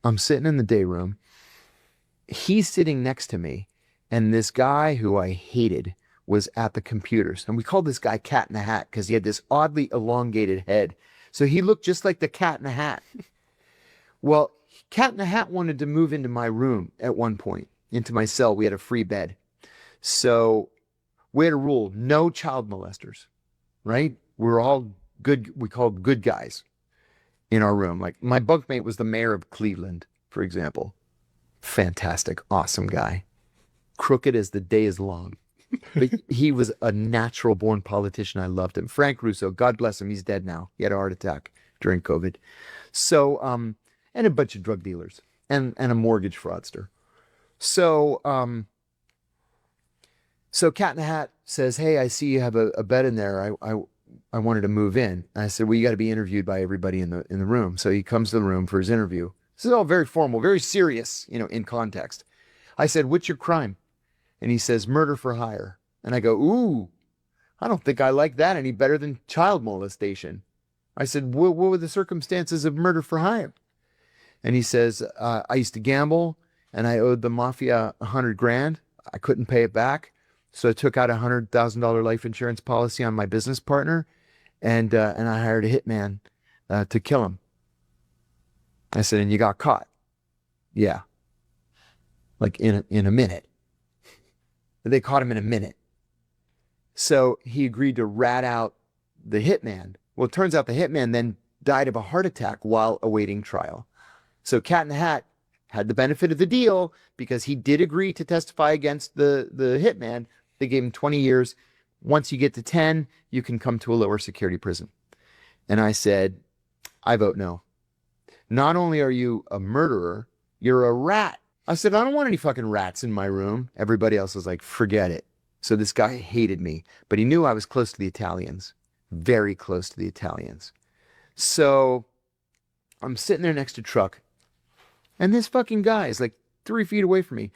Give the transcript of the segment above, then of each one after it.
I'm sitting in the day room. He's sitting next to me, and this guy who I hated was at the computers. And we called this guy Cat in the Hat because he had this oddly elongated head. So he looked just like the cat in the hat. Well, Cat in the Hat wanted to move into my room at one point, into my cell. We had a free bed. So we had a rule, no child molesters, right? We're all good, we called good guys in our room. Like my bunkmate was the mayor of Cleveland, for example. Fantastic, awesome guy. Crooked as the day is long. But he was a natural born politician. I loved him. Frank Russo, God bless him. He's dead now. He had a heart attack during COVID. So, and a bunch of drug dealers and a mortgage fraudster. So, so Cat in the Hat says, "Hey, I see you have a bed in there. I wanted to move in." And I said, "Well, you got to be interviewed by everybody in the room." So he comes to the room for his interview. This is all very formal, very serious, in context. I said, "What's your crime?" And he says, "Murder for hire." And I go, "Ooh, I don't think I like that any better than child molestation." I said, "What were the circumstances of murder for hire?" And he says, "I used to gamble and I owed the Mafia 100 grand. I couldn't pay it back. So I took out $100,000 life insurance policy on my business partner and I hired a hitman to kill him." I said, "And you got caught?" "Yeah, like in a minute." They caught him in a minute. So he agreed to rat out the hitman. Well, it turns out the hitman then died of a heart attack while awaiting trial. So Cat in the Hat had the benefit of the deal because he did agree to testify against the hitman. They gave him 20 years. Once you get to 10, you can come to a lower security prison. And I said, "I vote no. Not only are you a murderer, you're a rat." I said, "I don't want any fucking rats in my room." Everybody else was like, "Forget it." So this guy hated me, but he knew I was close to the Italians, very close to the Italians. So I'm sitting there next to Truck, and this fucking guy is like 3 feet away from me,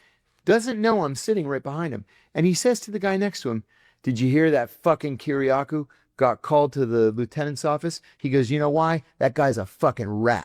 doesn't know I'm sitting right behind him. And he says to the guy next to him, "Did you hear that fucking Kiriakou got called to the lieutenant's office?" He goes, "You know why? That guy's a fucking rat."